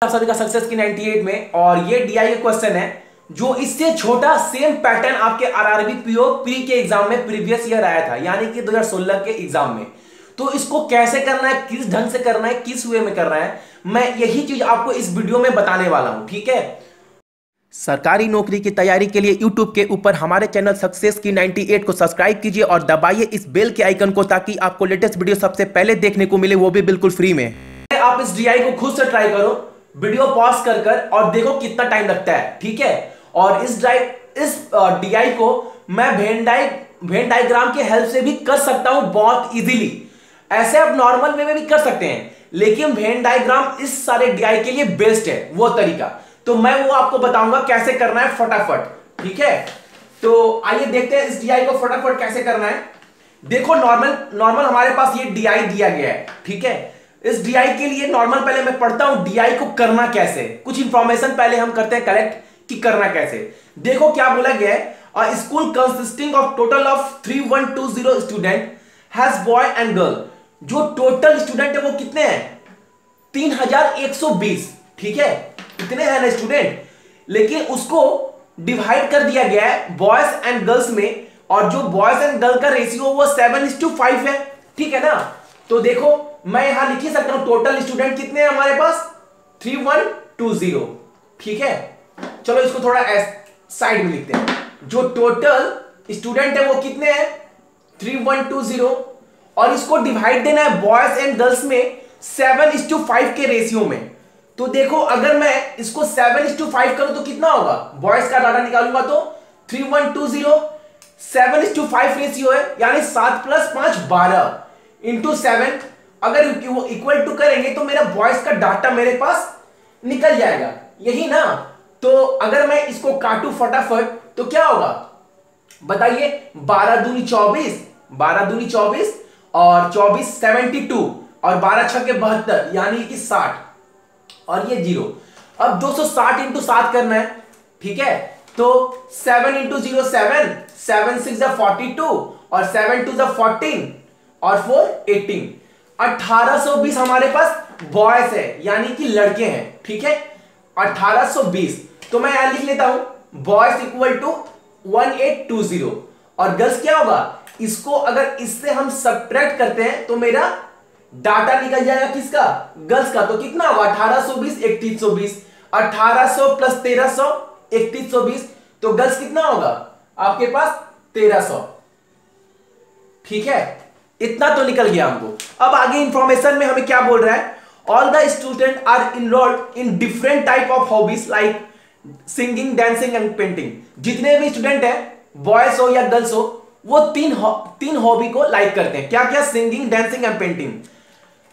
आप सभी का सक्सेस की 98 में। और ये डीआई का क्वेश्चन है जो इससे छोटा सेम पैटर्न आपके आरआरबी पीओ प्री के एग्जाम में प्रीवियस ईयर आया था, यानी कि 2016 के एग्जाम में। तो इसको कैसे करना है, किस ढंग से करना है, किस वे में करना है, मैं यही चीज आपको इस वीडियो में बताने वाला हूं। ठीक है, सरकारी नौकरी की तैयारी के लिए यूट्यूब के ऊपर हमारे चैनल सक्सेस की 98 को सब्सक्राइब कीजिए और दबाइए इस बेल के आइकन को, ताकि आपको लेटेस्ट वीडियो सबसे पहले देखने को मिले, वो भी बिल्कुल फ्री में। आप इस डीआई को खुद से ट्राई करो, वीडियो पॉज कर और देखो कितना टाइम लगता है। ठीक है, और इस डीआई को मैं वेन डायग्राम के हेल्प से भी कर सकता हूं बहुत इजीली। ऐसे आप नॉर्मल वे में भी कर सकते हैं, लेकिन वेन डायग्राम इस सारे डीआई के लिए बेस्ट है वो तरीका। तो मैं वो आपको बताऊंगा कैसे करना है फटाफट। ठीक है, तो आइए देखते हैं इस डीआई को फटाफट कैसे करना है। देखो नॉर्मल हमारे पास ये डीआई दिया गया है। ठीक है, इस डीआई के लिए नॉर्मल पहले मैं पढ़ता हूं डीआई को करना कैसे, कुछ इंफॉर्मेशन पहले हम करते हैं कलेक्ट कि करना कैसे। देखो क्या बोला गया है, अ school consisting of total of 3120 student has boy and girl. जो टोटल स्टूडेंट है वो कितने हैं, 3120। ठीक है, कितने हैं ना स्टूडेंट, लेकिन उसको डिवाइड कर दिया गया है बॉयज एंड गर्ल्स में, और जो बॉयज एंड गर्ल का रेशियो वो 7:5 है। ठीक है ना, तो देखो मैं यहां लिख ही सकता हूं टोटल स्टूडेंट कितने हैं हमारे पास, 3120। ठीक है, चलो इसको थोड़ा साइड में लिखते हैं। जो टोटल स्टूडेंट है वो कितने हैं, 3120, और इसको डिवाइड देना है बॉयज एंड गर्ल्स में 7:5 के रेशियो में। तो देखो अगर मैं इसको 7:5 करूं तो कितना होगा, बॉयज का डाटा निकालूंगा तो 3120 7:5 रेशियो है, यानी 7 + 5 12 इंटू 7। अगर वो इक्वल टू करेंगे तो मेरा बॉयज का डाटा मेरे पास निकल जाएगा, यही ना। तो अगर मैं इसको काटू फटाफट तो क्या होगा बताइए, 12 दूनी 24, 12 दूनी 24 और 24 72 और 12 छक्के 72, यानी कि 60 और ये 0। अब 260 इंटू 7 करना है। ठीक है, तो 7 इंटू 0 7, 7 6 42 और 7 2 14 और 4 18। 1820 हमारे पास बॉयज है, यानी कि लड़के हैं। ठीक है, 1820। तो मैं यहां लिख लेता हूं बॉयज इक्वल टू 1820 और गर्ल्स क्या होगा, इसको अगर इससे हम सब्ट्रैक्ट करते हैं तो मेरा डाटा निकल जाएगा किसका, गर्ल्स का। तो कितना होगा 1820 3120, 1800 + 1300 3120, तो गर्ल्स कितना होगा आपके पास 1300। ठीक है, इतना तो निकल गया हमको। अब आगे इंफॉर्मेशन में हमें क्या बोल रहा है, all the student are enrolled in different type of hobbies like singing, dancing and painting. जितने भी स्टूडेंट हैं, बॉयज हो या गर्ल्स हो, वो तीन हॉबी को लाइक करते हैं। क्या क्या, सिंगिंग, डांसिंग एंड पेंटिंग।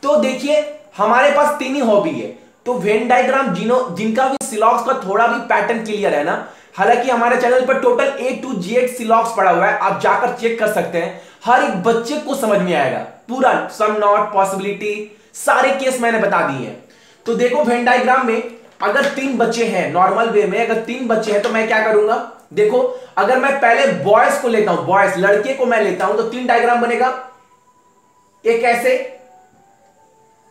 तो देखिए हमारे पास 3 ही हॉबी है। तो वेन डायग्राम जिनका भी सिलॉक्स का थोड़ा भी पैटर्न क्लियर है ना, हालांकि हमारे चैनल पर टोटल A to Z सिलॉक्स पड़ा हुआ है, आप जाकर चेक कर सकते हैं। हर एक बच्चे को समझ में आएगा पूरा, सम, नॉट, पॉसिबिलिटी, सारे केस मैंने बता दिए हैं। तो देखो वेन डायग्राम में अगर 3 बच्चे हैं, नॉर्मल वे में अगर 3 बच्चे हैं तो मैं क्या करूंगा, देखो अगर मैं पहले बॉयज को लेता हूं, बॉयज लड़के को मैं लेता हूं, तो 3 डायग्राम बनेगा, एक ऐसे,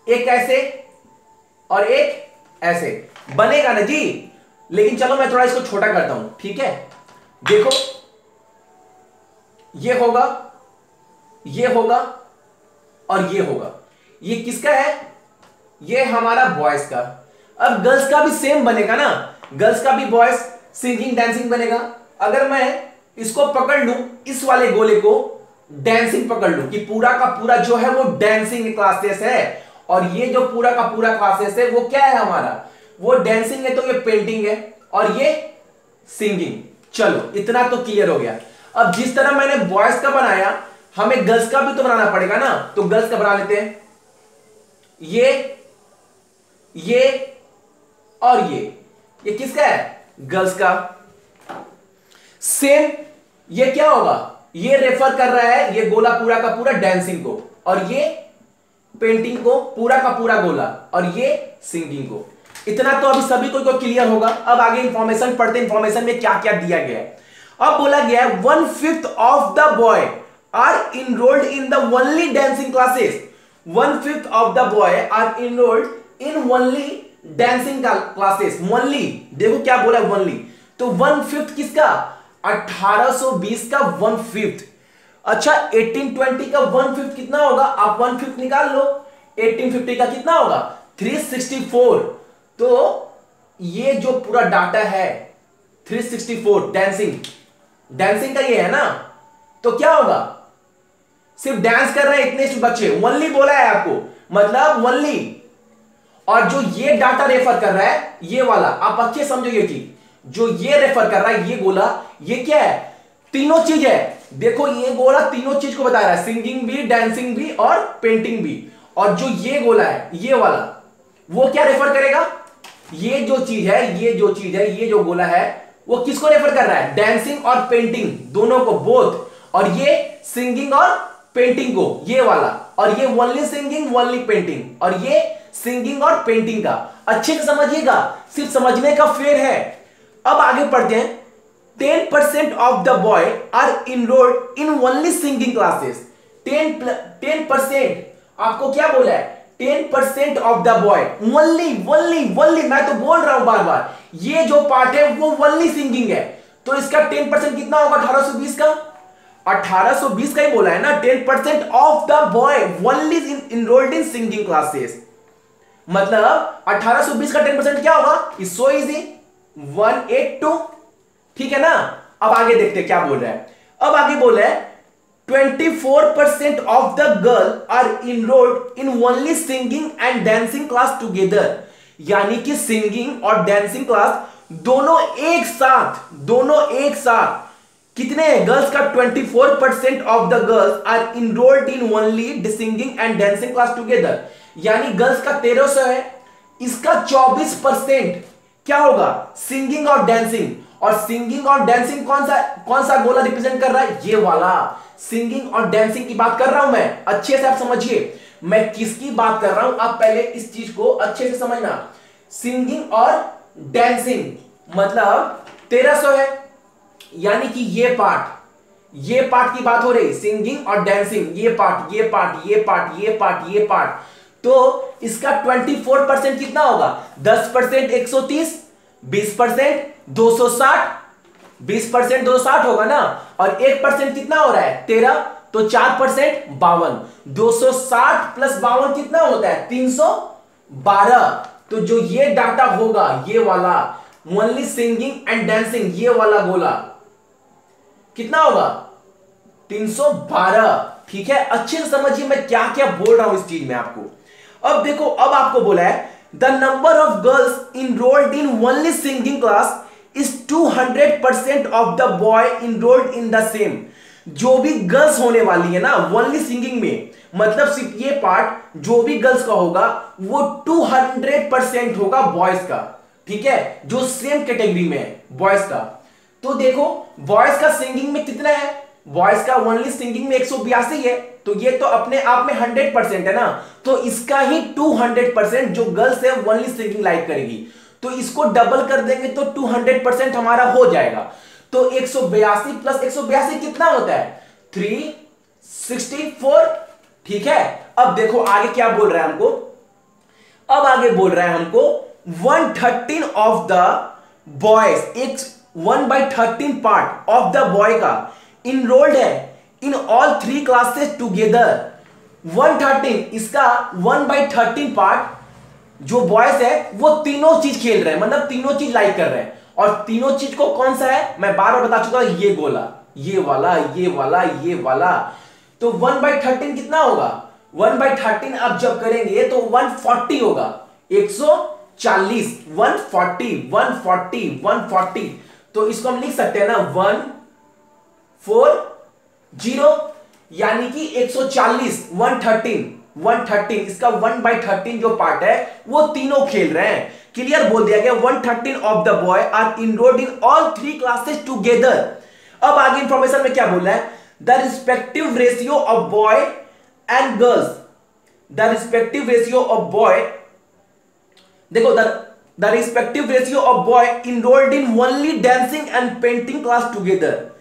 एक ऐसे और एक ऐसे बनेगा ना जी। लेकिन चलो मैं थोड़ा इसको छोटा करता हूं। ठीक है, देखो ये होगा, ये होगा और ये होगा। ये किसका है, ये हमारा बॉयज का। अब गर्ल्स का भी सेम बनेगा ना, गर्ल्स का भी बॉयज सिंगिंग डांसिंग बनेगा। अगर मैं इसको पकड़ लूं, इस वाले गोले को डांसिंग पकड़ लूं कि पूरा का पूरा जो है वो डांसिंग क्लासेस है, और ये जो पूरा का पूरा क्लासेस है वो क्या है हमारा, वो डांसिंग है, तो ये पेंटिंग है और ये सिंगिंग। चलो इतना तो क्लियर हो गया। अब जिस तरह मैंने बॉयज का बनाया, हमें गर्ल्स का भी तो बनाना पड़ेगा ना। तो गर्ल्स का बना लेते हैं, ये और ये किसका है, गर्ल्स का। सेम ये क्या होगा, ये रेफर कर रहा है ये गोला पूरा का पूरा डांसिंग को, और ये पेंटिंग को पूरा का पूरा गोला, और ये सिंगिंग को। इतना तो अभी सभी को क्लियर होगा। अब आगे इंफॉर्मेशन पढ़ते, इंफॉर्मेशन में क्या क्या दिया गया है। अब बोला गया है 1/5 of the boy are enrolled in the only dancing classes. 1/5 of the boy are enrolled in only dancing classes only. देखो क्या बोला है ओनली, तो 1/5 किसका, 1820 का 1/5। अच्छा 1820 का 1/5 कितना होगा, आप 1/5 निकाल लो, 1850 का कितना होगा 364। तो ये जो पूरा डाटा है 364 डांसिंग, डांसिंग का ये है ना, तो क्या होगा, सिर्फ डांस कर रहे हैं इतने बच्चे, ओनली बोला है आपको, मतलब ओनली। और जो ये डाटा रेफर कर रहा है ये वाला, आप अच्छे समझो ये चीज, जो ये रेफर कर रहा है ये गोला, ये क्या है, तीनों चीज है। देखो ये गोला तीनों चीज को बता रहा है, सिंगिंग भी, डांसिंग भी और पेंटिंग भी। और जो ये गोला है ये वाला, वो क्या रेफर करेगा, ये जो चीज है, ये जो चीज है, ये जो गोला है वो किसको रेफर कर रहा है, डांसिंग और पेंटिंग दोनों को, बोथ। और ये सिंगिंग और पेंटिंग को, ये वाला। और ये ओनली सिंगिंग ओनली पेंटिंग, और ये सिंगिंग और पेंटिंग का। अच्छे से समझिएगा, सिर्फ समझने का फेर है। अब आगे पढ़ते हैं। 10% of the boy are enrolled in only singing classes. 10% आपको क्या बोला है, 10% ऑफ द बॉय, ओनली मैं तो बोल रहा हूं बार बार, ये जो पार्ट है वो ओनली सिंगिंग है। तो इसका 10% कितना होगा 1820 का, 1820 का ही बोला है ना, 10% of the boy only enrolled in singing classes. मतलब 1820 का 10% क्या होगा, इज सो इजी, 182। ठीक है ना। अब आगे देखते हैं क्या बोल रहा है। अब आगे बोल रहा है 24% of the girl are enrolled in only singing and dancing class together. यानी कि सिंगिंग और डांसिंग क्लास दोनों एक साथ, दोनों एक साथ। कितने गर्ल्स का 24% of the girls are enrolled in only singing and dancing class together. यानी गर्ल्स का 1300 है, इसका 24% क्या होगा, सिंगिंग और डांसिंग। और सिंगिंग और डांसिंग कौन सा गोला रिप्रेजेंट कर रहा है, ये वाला। सिंगिंग और डांसिंग की बात कर रहा हूं मैं, अच्छे से आप समझिए मैं किसकी बात कर रहा हूं। आप पहले इस चीज को अच्छे से समझना, सिंगिंग और डांसिंग मतलब 1300 है, यानी कि ये पार्ट की बात हो रही, सिंगिंग और डांसिंग, ये पार्ट, ये पार्ट, ये पार्ट, ये पार्ट, ये पार्ट। तो इसका 24% कितना होगा, 10% 130, 20% 260, 20% 260 होगा ना। और 1% कितना हो रहा है 13, तो 4% 52, 260 प्लस 52 कितना होता है 312। तो जो ये डाटा होगा ये वाला ओनली सिंगिंग एंड डांसिंग, ये वाला गोला कितना होगा 312। ठीक है, अच्छे से समझिए मैं क्या क्या बोल रहा हूं इस चीज में आपको। अब देखो, अब आपको बोला है the number of girls enrolled in only singing class is 200% of the boy enrolled in the same. जो भी गर्ल्स होने वाली है ना ओनली सिंगिंग में, मतलब सिर्फ ये पार्ट जो भी गर्ल्स का होगा वो 200% होगा बॉयज का। ठीक है, जो सेम कैटेगरी में है बॉयज का। तो देखो बॉयज का सिंगिंग में कितना है, बॉयज का ओनली सिंगिंग में 182 है, तो ये तो अपने आप में 100% है ना। तो इसका ही 200% जो गर्ल्स है ओनली सिंगिंग लाइक करेगी, तो इसको डबल कर देंगे तो 200% हमारा हो जाएगा। तो 182 प्लस 182 कितना होता है 364। ठीक है, अब देखो आगे क्या बोल रहा है हमको। अब आगे बोल रहा है हमको 1/13 ऑफ द बॉयज, एक 1/13 पार्ट ऑफ द बॉय का इनरोल्ड है इन ऑल 3 क्लासेस टुगेदर। 1/13, इसका 1/13 पार्ट जो बॉयज है वो तीनों चीज खेल रहे हैं, मतलब तीनों चीज लाइक कर रहे हैं। और तीनों चीज को कौन सा है मैं बार बार बता चुका हूं, ये गोला, ये वाला, ये वाला, ये वाला। तो 1/13 कितना होगा, 1/13 आप जब करेंगे तो 140 होगा, 140, 140। तो इसको हम लिख सकते हैं ना 140, यानी कि 140, 113, इसका 1/13 जो पार्ट है वो तीनों खेल रहे हैं। क्लियर बोल दिया गया, 1/13 of the boy are enrolled in all 3 classes together. अब आगे इंफॉर्मेशन में क्या बोल रहा है, the respective ratio of boy and girls, the respective ratio of boy, देखो the respective ratio of boy enrolled in only dancing and painting class together.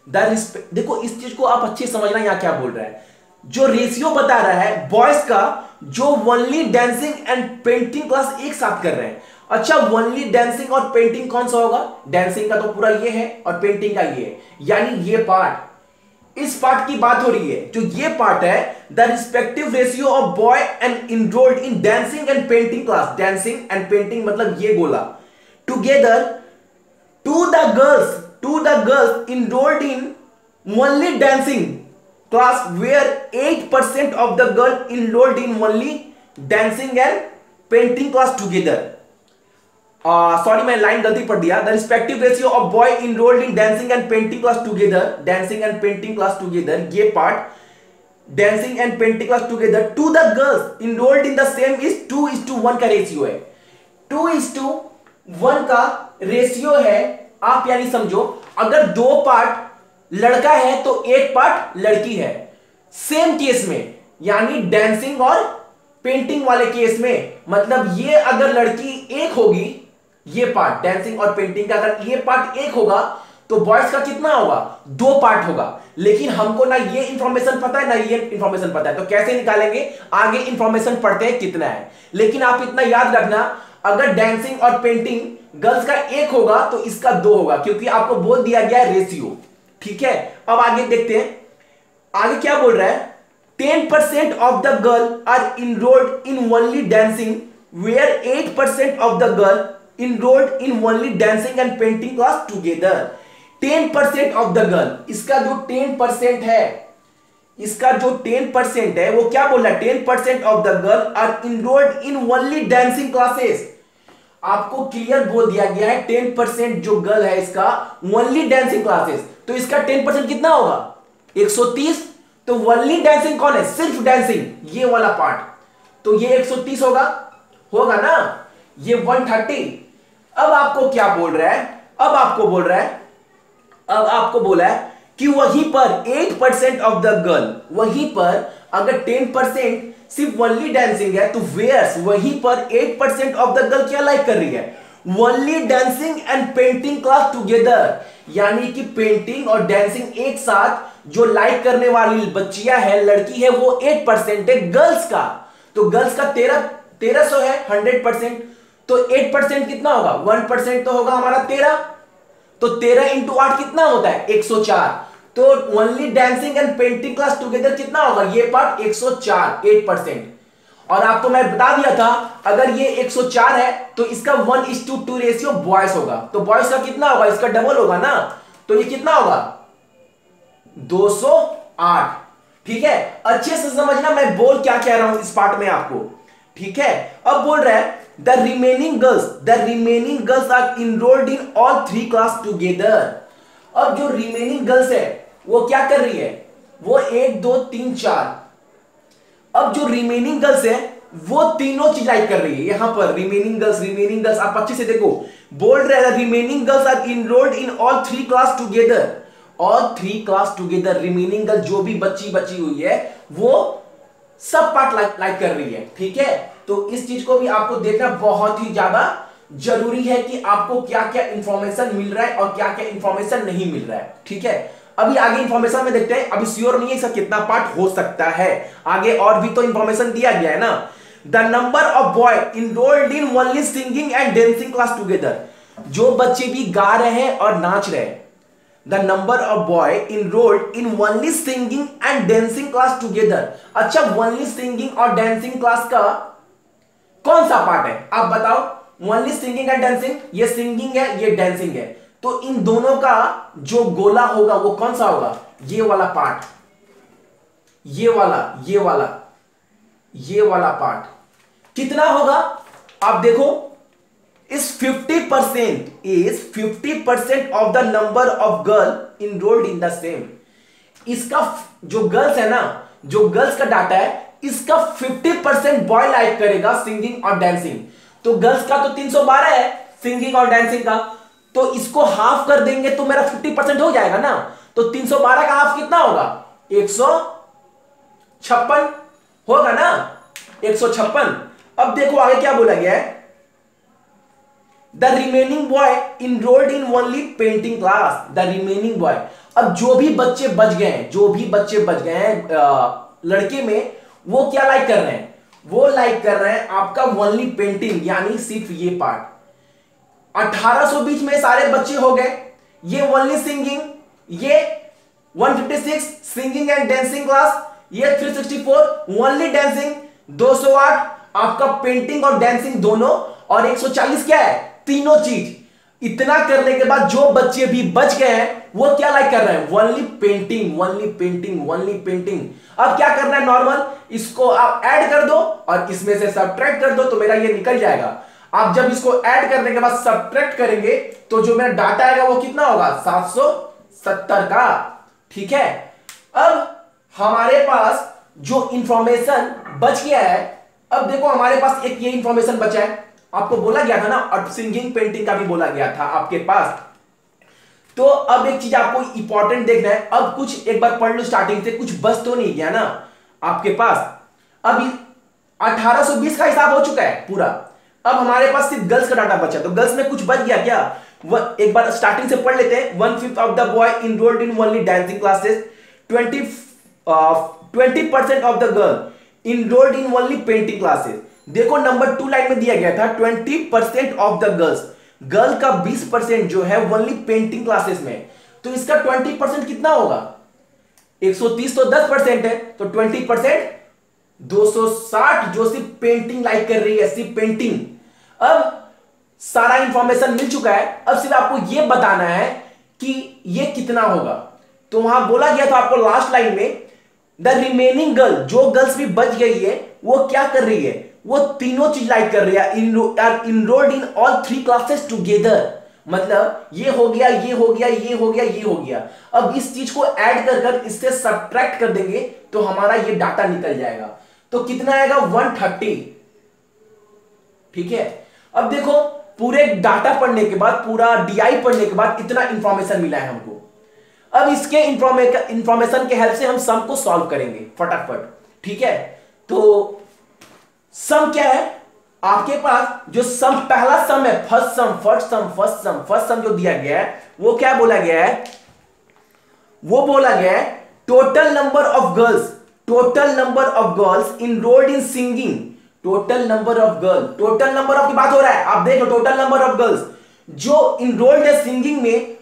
देखो इस चीज को आप अच्छे समझना, यहां क्या बोल रहा है, जो रेशियो बता रहा है बॉयज का, जो only dancing and painting class एक साथ कर रहे हैं। अच्छा, ओनली डांसिंग और पेंटिंग कौन सा होगा? डांसिंग का तो पूरा ये है और पेंटिंग का ये है, यानी ये पार्ट, इस पार्ट की बात हो रही है। जो ये पार्ट है, the respective ratio of boy and enrolled in dancing and painting class, dancing and painting मतलब ये गोला, together to the girls enrolled in only dancing class where 8% of the girl enrolled in only dancing and painting class together. Sorry, मैं line गलती पढ़ दिया। The respective ratio of boy enrolled in dancing and painting class together, dancing and painting class together, ये part dancing and painting class together to the girls enrolled in the same is 2:1 का ratio है। 2:1 का ratio है। आप यानी समझो, अगर दो पार्ट लड़का है तो एक पार्ट लड़की है, सेम केस में, यानी डांसिंग और पेंटिंग वाले केस में, मतलब ये अगर लड़की एक होगी, ये पार्ट डांसिंग और पेंटिंग का अगर ये पार्ट एक होगा तो बॉयज का कितना होगा? दो पार्ट होगा। लेकिन हमको ना ये इंफॉर्मेशन पता है ना ये इंफॉर्मेशन पता है, तो कैसे निकालेंगे? आगे इंफॉर्मेशन पढ़ते हैं कितना है। लेकिन आप इतना याद रखना, अगर डांसिंग और पेंटिंग गर्ल्स का एक होगा तो इसका दो होगा, क्योंकि आपको बोल दिया गया है रेशियो। ठीक है, अब आगे देखते हैं, आगे क्या बोल रहा है? 10% of the girl are enrolled in only dancing where 8% of the girl enrolled in only dancing and painting class together. 10% of the girl, इसका जो 10% है, इसका जो 10% है वो क्या बोल रहा है? 10% of the girl are enrolled in only dancing classes. आपको क्लियर बोल दिया गया है 10% जो गर्ल है इसका ओनली डांसिंग क्लासेस, तो इसका 10% कितना होगा? 130। तो ओनली डांसिंग कौन है? सिर्फ डांसिंग, ये वाला पार्ट, तो ये 130 होगा ना, ये 130। अब आपको क्या बोल रहा है? अब आपको बोला है कि वहीं पर 8% ऑफ द गर्ल, वहीं पर अगर 10% सिर्फ ओनली डांसिंग है तो वेयर्स वहीं पर 8% ऑफ द गर्ल क्या लाइक कर रही है? Only dancing and painting class together, यानी कि पेंटिंग और डांसिंग एक साथ जो लाइक करने वाली बच्चियां है, लड़की है, वो 8% है गर्ल्स का। तो गर्ल्स का 1300 है 100%, तो 8% कितना होगा? 1% तो होगा हमारा 13, तो 13 इंटू 8 कितना होता है? 104। तो only dancing and painting class together कितना होगा? ये पार्ट 104, 8%। और आपको मैं बता दिया था, अगर ये 104 है तो इसका 1:2 रेशियो बॉयज होगा, तो बॉयज का कितना होगा? इसका डबल होगा ना, तो ये कितना होगा? 208। ठीक है, अच्छे से समझना मैं बोल क्या कह रहा हूं इस पार्ट में आपको। ठीक है, अब बोल रहा है the remaining girls are enrolled in all 3 class together. अब जो रिमेनिंग गर्ल्स है वो क्या कर रही है? वो 1 2 3 4। अब जो रिमेनिंग गर्ल्स है वो तीनों चीज लाइक कर रही है। यहां पर रिमेनिंग गर्ल्स आप अच्छे से देखो, बोल रहे हैं remaining girls are enrolled in all 3 class together. All 3 class together, remaining girl जो भी बची हुई है वो सब पार्ट लाइक कर रही है। ठीक है, तो इस चीज को भी आपको देखना बहुत ही ज्यादा जरूरी है कि आपको क्या क्या इंफॉर्मेशन मिल रहा है और क्या क्या इंफॉर्मेशन नहीं मिल रहा है। ठीक है, अभी आगे इंफॉर्मेशन में देखते हैं, अभी श्योर नहीं है इसका कितना पार्ट हो सकता है, आगे और भी तो इंफॉर्मेशन दिया गया है ना। The number of boy enrolled in only singing and dancing class together, जो बच्चे भी गा रहे हैं और नाच रहे हैं, the number of boy enrolled in only singing and dancing class together. अच्छा, ओनली सिंगिंग और डांसिंग क्लास का कौन सा पार्ट है आप बताओ? ओनली सिंगिंग एंड डांसिंग, ये सिंगिंग है ये डांसिंग है, तो इन दोनों का जो गोला होगा वो कौन सा होगा? ये वाला पार्ट, ये वाला पार्ट कितना होगा आप देखो, इस 50% of the number of girl enrolled in the same. इसका जो गर्ल्स है ना, जो गर्ल्स का डाटा है, इसका 50% बॉय लाइक करेगा सिंगिंग और डांसिंग। तो गर्ल्स का तो 312 है सिंगिंग और डांसिंग का, तो इसको हाफ कर देंगे तो मेरा 50% हो जाएगा ना। तो 312 का हाफ कितना होगा? 156 होगा ना, 156। अब देखो आगे क्या बोला गया है, the remaining boy enrolled in only painting class. The remaining boy, अब जो भी बच्चे बच गए हैं लड़के में वो क्या लाइक कर रहे हैं, वो लाइक कर रहे हैं आपका ओनली पेंटिंग, यानी सिर्फ ये पार्ट। 1820 में सारे बच्चे हो गए, ये ओनली सिंगिंग, ये 156 सिंगिंग एंड डांसिंग क्लास, ये 364 ओनली डांसिंग, 208 आपका पेंटिंग और डांसिंग दोनों, और 140 क्या है, तीनों चीज। इतना करने के बाद जो बच्चे भी बच गए हैं वो क्या लाइक कर रहे हैं, only painting, only painting, only painting. अब क्या करना है, नॉर्मल इसको आप ऐड कर दो और इसमें से सब्ट्रैक्ट कर दो तो मेरा ये निकल जाएगा। आप जब इसको ऐड करने के बाद सब्ट्रैक्ट करेंगे तो जो मेरा डाटा आएगा वो कितना होगा, 770 का। ठीक है, अब हमारे पास जो इंफॉर्मेशन बच गया है, अब देखो हमारे पास एक ये इंफॉर्मेशन बचा है, आपको बोला गया था ना, और सिंगिंग पेंटिंग का भी बोला गया था आपके पास। तो अब एक चीज आपको इंपॉर्टेंट देखना है, अब कुछ एक बार पढ़ लो स्टार्टिंग से, कुछ बच तो नहीं गया ना आपके पास। अब 1820 का हिसाब हो चुका है पूरा, अब हमारे पास सिर्फ गर्ल्स का डाटा बचा, तो गर्ल्स में कुछ बच गया क्या, एक बार स्टार्टिंग से पढ़ लेते हैं। 1/5 of the boy enrolled in only dancing classes, 20% of the girl enrolled in only painting classes. देखो नंबर 2 लाइन में दिया गया था 20% ऑफ द गर्ल्स, गर्ल का 20% जो है ओनली पेंटिंग क्लासेस में, तो इसका 20% कितना होगा, 130 तो 10% है, तो 20% 260 जो सिर्फ पेंटिंग लाइक कर रही है, सिर्फ पेंटिंग। अब सारा इंफॉर्मेशन मिल चुका है, अब सिर्फ आपको यह बताना है कि यह कितना होगा। तो वहां बोला गया था आपको लास्ट लाइन में, द रिमेनिंग गर्ल, जो गर्ल्स भी बच गई है वो क्या कर रही है, वो तीनों चीज लाइक कर रही है, enrolled in all 3 classes together. मतलब ये हो गया, ये हो गया, ये हो गया, ये हो गया। अब इस चीज को ऐड कर इससे सब्ट्रैक्ट कर देंगे तो हमारा ये डाटा निकल जाएगा। तो कितना आएगा, 130। ठीक है, अब देखो पूरे डाटा पढ़ने के बाद, पूरा डीआई पढ़ने के बाद इतना इंफॉर्मेशन मिला है हमको। अब इसके इंफॉर्मेशन के हेल्प से हम सम को सॉल्व करेंगे फटाफट। ठीक है, तो सम क्या है आपके पास, जो सम पहला सम है, फर्स्ट सम जो दिया गया है वो क्या बोला गया है, वो बोला गया है total number of girls enrolled in singing, total number of की बात हो रहा है। आप देखो टोटल नंबर ऑफ गर्ल्स जो इनरोल्ड है सिंगिंग में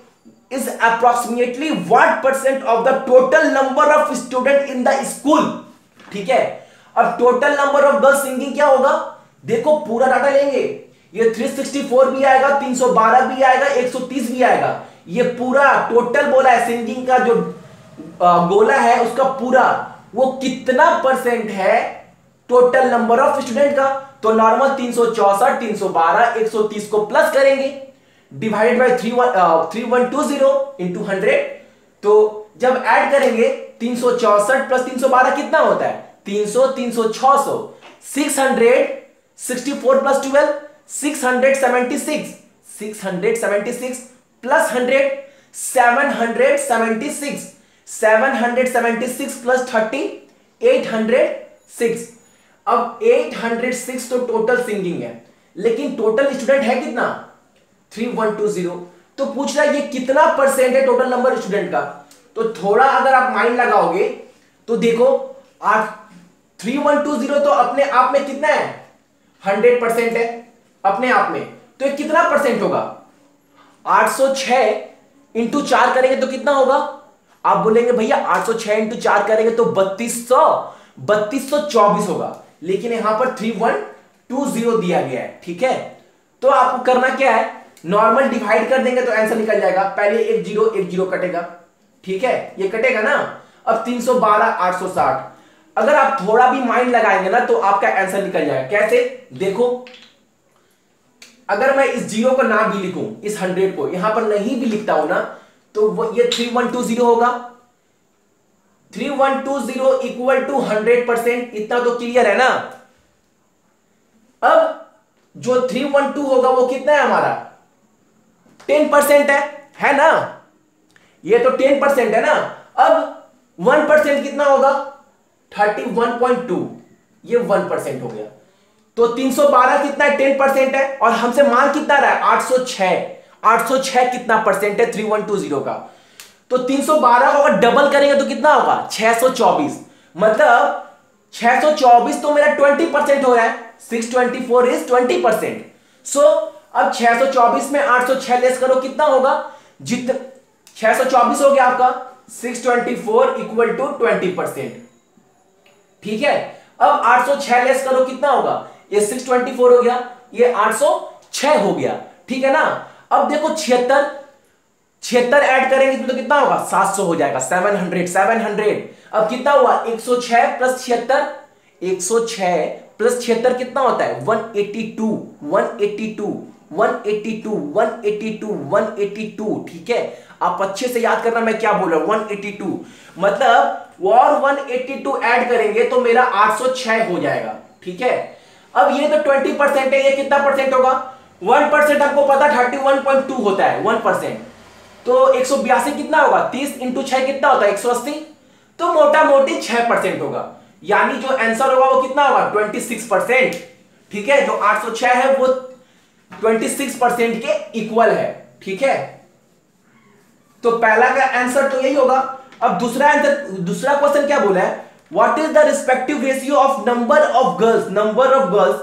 is approximately 1% of the total number of student in the school। ठीक है, अब total number of girls singing क्या होगा, देखो पूरा डाटा लेंगे, ये 364 भी आएगा, 312 भी आएगा, 130 भी आएगा, ये पूरा टोटल बोला है सिंगिंग का जो गोला है उसका पूरा, वो कितना परसेंट है टोटल नंबर ऑफ स्टूडेंट का। तो नॉर्मल 364, 312, 130 को प्लस करेंगे, डिवाइडेड बाय 3120 इंटू 100। तो जब ऐड करेंगे 364 प्लस 312 कितना होता है, 300, 300, 600, 664 प्लस 12 676, 676 प्लस 100 776, 776 प्लस 30 806। अब 806 तो टोटल सिंगिंग है, लेकिन टोटल स्टूडेंट है कितना, 3120। तो पूछ रहा है ये कितना परसेंट है टोटल नंबर स्टूडेंट का। तो थोड़ा अगर आप माइंड लगाओगे तो देखो 3120 तो अपने आप में कितना है, 100% है अपने आप में। तो ये कितना परसेंट होगा, 806 इंटू 4 करेंगे तो कितना होगा, आप बोलेंगे भैया 806 इंटू 4 करेंगे तो 3224 होगा, लेकिन यहां पर 3120 दिया गया है। ठीक है, तो आपको करना क्या है, नॉर्मल डिवाइड कर देंगे तो आंसर निकल जाएगा। पहले एक जीरो कटेगा, ठीक है, ये कटेगा ना। अब 312 860, अगर आप थोड़ा भी माइंड लगाएंगे ना तो आपका आंसर निकल जाएगा। कैसे, देखो अगर मैं इस 0 को ना भी लिखूं, इस 100 को यहां पर नहीं भी लिखता हूं ना, तो वो ये 3120 होगा। 3120 इक्वल टू 100%, इतना तो क्लियर है ना। अब जो 312 होगा वो कितना है हमारा, 10% है ना, ये तो 10% है ना। अब 1% कितना होगा, 31.2, ये 1% हो गया। तो 312 कितना है, 10% है, और हमसे मान कितना रहा है, 806 कितना परसेंट है 3120 का। तो 312 को अगर डबल करेंगे तो कितना होगा, 624। मतलब 624 तो मेरा 20% हो रहा है, 624 इज 20%। सो अब 624 में 806 लेस करो, कितना होगा, जितना 624 हो गया आपका, 624 इक्वल टू 20%। ठीक है, अब 806 लेस करो, कितना होगा, ये 624 हो गया, ये 806 हो गया। ठीक है ना। अब देखो 76 ऐड करेंगे तो कितना होगा, 700 हो जाएगा, 700। अब कितना हुआ, 106 प्लस 76, 106 प्लस 76 कितना होता है, 182, 182, 182, 182, 182। ठीक है, आप अच्छे से याद करना मैं क्या बोल रहा हूं, 182 मतलब और 182 ऐड करेंगे तो मेरा 806 हो जाएगा। ठीक है, अब ये तो 20% है, ये कितना परसेंट होगा, 1% आपको पता 31.2 होता है 1%, तो 182 कितना होगा, 30 इंटू 6 कितना होता है, 180, तो मोटा मोटी 6% होगा, यानी जो आंसर होगा वो कितना होगा, 26%। ठीक है, जो 806 है वो 26% के इक्वल है। ठीक है, तो पहला का आंसर तो यही होगा। अब दूसरा क्वेश्चन क्या बोला है, what is the respective ratio of number of girls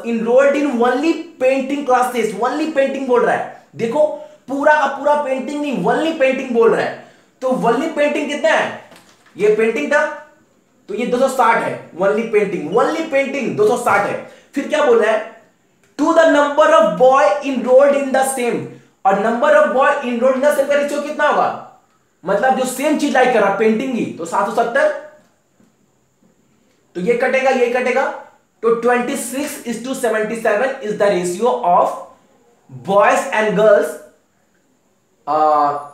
enrolled in only painting classes, only painting बोल रहा है, देखो पूरा का पूरा पेंटिंग नहीं, ओनली पेंटिंग बोल रहा है, तो ओनली पेंटिंग कितना है, ये पेंटिंग था तो ये 260 है, ओनली पेंटिंग 260 है। फिर क्या बोल रहा है, to the number of boy enrolled in the same, और number of boy enrolled in the same का रेशियो कितना होगा, मतलब जो सेम चीज लाइक कर रहा पेंटिंग ही, तो 770, तो ये कटेगा ये कटेगा, तो 26:77 is the ratio of boys and girls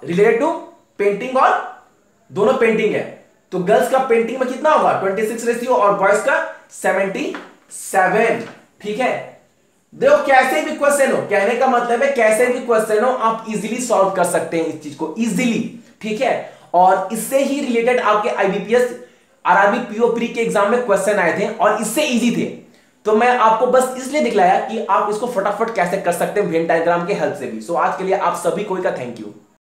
related to painting, और दोनों पेंटिंग है, तो गर्ल्स का पेंटिंग में कितना होगा 26 रेशियो और बॉयज का 77। ठीक है, देखो कैसे भी क्वेश्चन हो, कहने का मतलब है कैसे भी क्वेश्चन हो आप इजीली सॉल्व कर सकते हैं इस चीज को इजीली। ठीक है, और इससे ही रिलेटेड आपके आईबीपीएस आरआरबी पीओ प्री के एग्जाम में क्वेश्चन आए थे और इससे इजी थे, तो मैं आपको बस इसलिए दिखलाया कि आप इसको फटाफट कैसे कर सकते हैं वेन डायग्राम के हेल्प से भी। सो आज के लिए आप सभी को का थैंक यू।